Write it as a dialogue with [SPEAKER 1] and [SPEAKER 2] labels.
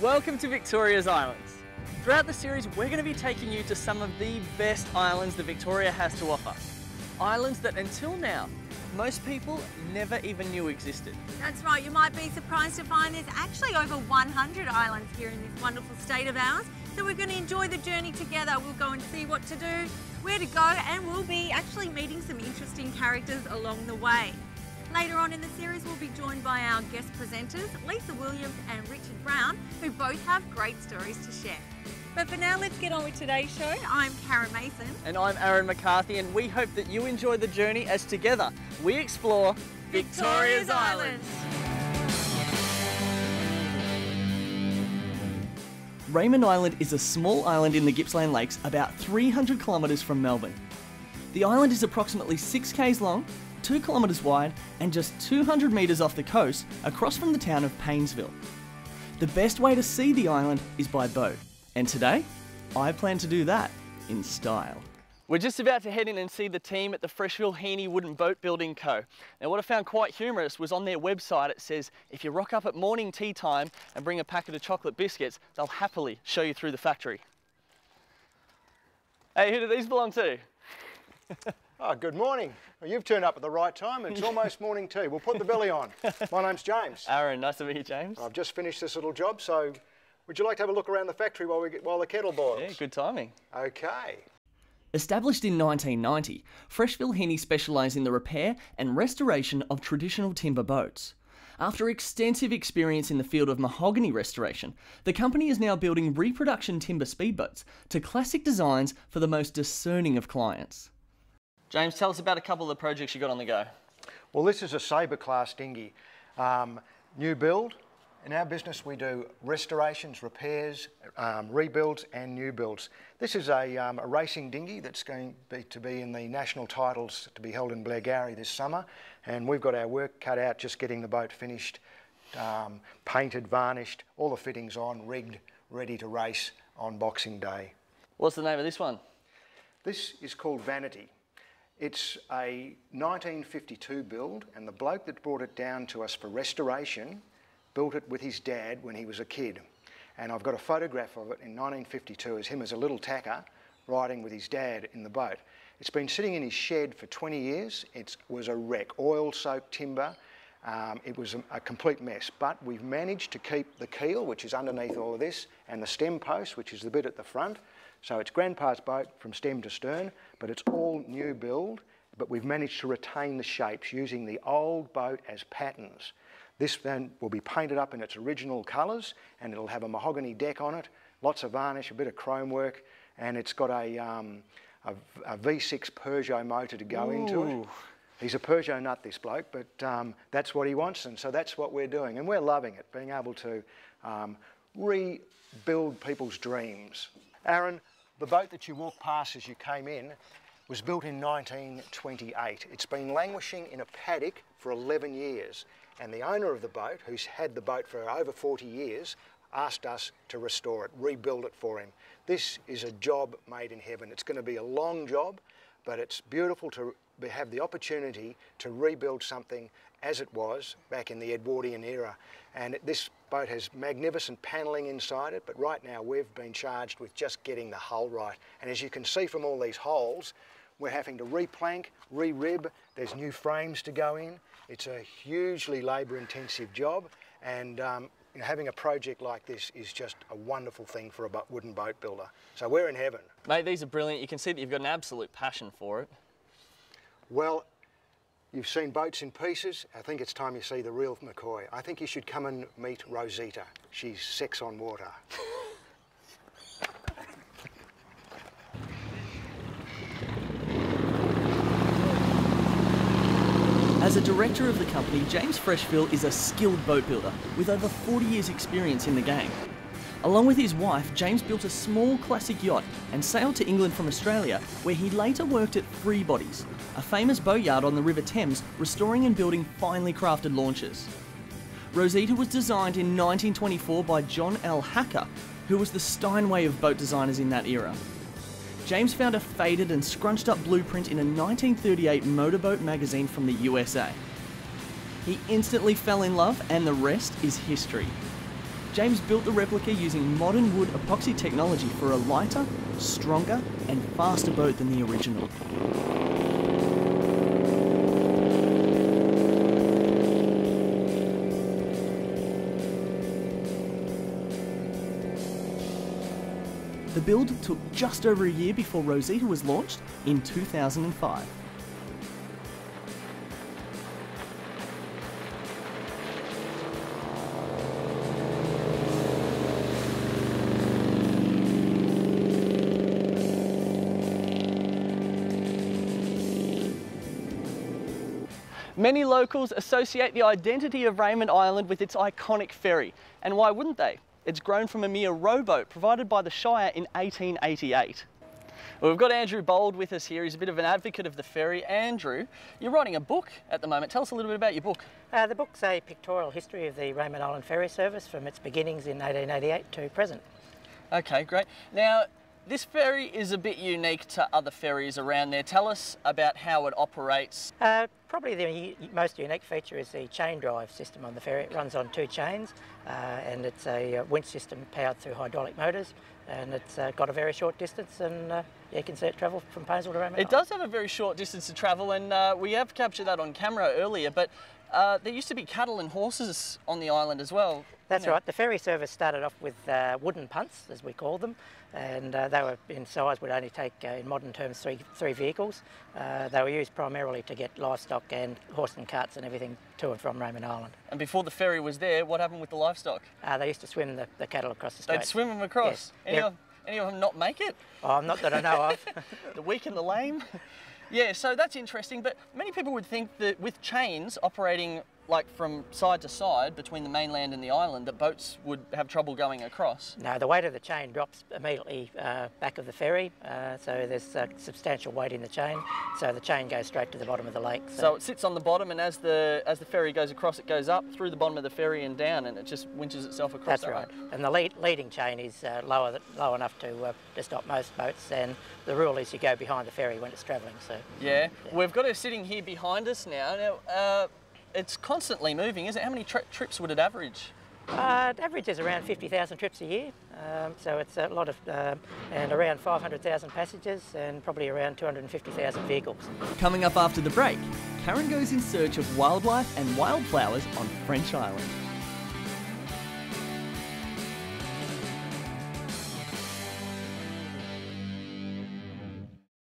[SPEAKER 1] Welcome to Victoria's Islands. Throughout the series, we're going to be taking you to some of the best islands that Victoria has to offer. Islands that until now, most people never even knew existed.
[SPEAKER 2] That's right, you might be surprised to find there's actually over 100 islands here in this wonderful state of ours. So we're going to enjoy the journey together. We'll go and see what to do, where to go, and we'll be actually meeting some interesting characters along the way. Later on in the series, we'll be joined by our guest presenters, Lisa Williams and Richard Brown, who both have great stories to share. But for now, let's get on with today's show. I'm Karen Mason.
[SPEAKER 1] And I'm Aaron McCarthy, and we hope that you enjoy the journey as together we explore Victoria's Islands. Raymond Island is a small island in the Gippsland Lakes about 300 kilometres from Melbourne. The island is approximately 6 k's long, 2 kilometres wide and just 200 metres off the coast across from the town of Paynesville. The best way to see the island is by boat, and today I plan to do that in style. We're just about to head in and see the team at the Freshville Heaney Wooden Boat Building Co. Now what I found quite humorous was on their website it says if you rock up at morning tea time and bring a packet of chocolate biscuits, they'll happily show you through the factory. Hey, who do these belong to?
[SPEAKER 3] Oh, good morning. Well, you've turned up at the right time. It's almost morning tea. We'll put the belly on. My name's James.
[SPEAKER 1] Aaron, nice to meet you, James.
[SPEAKER 3] I've just finished this little job, so would you like to have a look around the factory while the kettle boils?
[SPEAKER 1] Yeah, good timing.
[SPEAKER 3] Okay.
[SPEAKER 1] Established in 1990, Freshville Heaney specialise in the repair and restoration of traditional timber boats. After extensive experience in the field of mahogany restoration, the company is now building reproduction timber speedboats to classic designs for the most discerning of clients. James, tell us about a couple of the projects you got on the go.
[SPEAKER 3] Well, this is a Sabre class dinghy. New build. In our business, we do restorations, repairs, rebuilds and new builds. This is a racing dinghy that's going to be in the national titles to be held in Blairgowrie this summer. And we've got our work cut out just getting the boat finished, painted, varnished, all the fittings on, rigged, ready to race on Boxing Day.
[SPEAKER 1] What's the name of this one?
[SPEAKER 3] This is called Vanity. It's a 1952 build, and the bloke that brought it down to us for restoration built it with his dad when he was a kid. And I've got a photograph of it in 1952 as him as a little tacker riding with his dad in the boat. It's been sitting in his shed for 20 years. It was a wreck, oil-soaked timber. It was a complete mess, but we've managed to keep the keel, which is underneath all of this, and the stem post, which is the bit at the front. So it's Grandpa's boat from stem to stern, but it's all new build, but we've managed to retain the shapes using the old boat as patterns. This then will be painted up in its original colours, and it'll have a mahogany deck on it, lots of varnish, a bit of chrome work, and it's got a V6 Peugeot motor to go into it. He's a Peugeot nut, this bloke, but that's what he wants, and so that's what we're doing, and we're loving it, being able to rebuild people's dreams. Aaron, the boat that you walked past as you came in was built in 1928. It's been languishing in a paddock for 11 years, and the owner of the boat, who's had the boat for over 40 years, asked us to restore it, rebuild it for him. This is a job made in heaven. It's going to be a long job, but it's beautiful to have the opportunity to rebuild something as it was back in the Edwardian era. And this boat has magnificent panelling inside it, but right now we've been charged with just getting the hull right. And as you can see from all these holes, we're having to replank, re-rib, there's new frames to go in. It's a hugely labour-intensive job, and having a project like this is just a wonderful thing for a wooden boat builder. So we're in heaven.
[SPEAKER 1] Mate, these are brilliant. You can see that you've got an absolute passion for it.
[SPEAKER 3] Well, you've seen boats in pieces. I think it's time you see the real McCoy. I think you should come and meet Rosita. She's sex on water.
[SPEAKER 1] As a director of the company, James Freshville is a skilled boat builder with over 40 years experience in the game. Along with his wife, James built a small classic yacht and sailed to England from Australia, where he later worked at Freebodies, a famous boatyard on the River Thames, restoring and building finely crafted launches. Rosita was designed in 1924 by John L. Hacker, who was the Steinway of boat designers in that era. James found a faded and scrunched up blueprint in a 1938 motorboat magazine from the USA. He instantly fell in love, and the rest is history. James built the replica using modern wood epoxy technology for a lighter, stronger and faster boat than the original. The build took just over a year before Rosita was launched in 2005. Many locals associate the identity of Raymond Island with its iconic ferry, and why wouldn't they? It's grown from a mere rowboat provided by the Shire in 1888. Well, we've got Andrew Bold with us here. He's a bit of an advocate of the ferry. Andrew, you're writing a book at the moment. Tell us a little bit about your book.
[SPEAKER 4] The book's a pictorial history of the Raymond Island Ferry Service from its beginnings in 1888 to present.
[SPEAKER 1] Okay, great. Now, this ferry is a bit unique to other ferries around there. Tell us about how it operates.
[SPEAKER 4] Probably the most unique feature is the chain drive system on the ferry. It runs on 2 chains and it's a winch system powered through hydraulic motors, and it's got a very short distance, and you can see it travel from Painesville to Raymond Island.
[SPEAKER 1] It does have a very short distance to travel, and we have captured that on camera earlier, but there used to be cattle and horses on the island as well.
[SPEAKER 4] That's right. The ferry service started off with wooden punts, as we call them, and they were in size, would only take, in modern terms, three vehicles. They were used primarily to get livestock and horse and carts and everything to and from Raymond Island.
[SPEAKER 1] And before the ferry was there, what happened with the livestock?
[SPEAKER 4] They used to swim the cattle across the strait.
[SPEAKER 1] They'd swim them across?
[SPEAKER 4] Yes.
[SPEAKER 1] Any of them not make it?
[SPEAKER 4] Oh, not that I know of.
[SPEAKER 1] The weak and the lame? Yeah, so that's interesting, but many people would think that with chains operating like from side to side between the mainland and the island, that boats would have trouble going across.
[SPEAKER 4] No, the weight of the chain drops immediately back of the ferry, so there's substantial weight in the chain, so the chain goes straight to the bottom of the lake.
[SPEAKER 1] So it sits on the bottom, and as the ferry goes across, it goes up through the bottom of the ferry and down, and it just winches itself across.
[SPEAKER 4] That's right. And the leading chain is low enough to stop most boats, and the rule is you go behind the ferry when it's travelling. So
[SPEAKER 1] yeah, we've got her sitting here behind us now. Now, it's constantly moving, isn't it? How many trips would it average?
[SPEAKER 4] It averages around 50,000 trips a year, so it's a lot of, and around 500,000 passengers and probably around 250,000 vehicles. Coming up after the break, Karen goes in search of wildlife and wildflowers on French Island.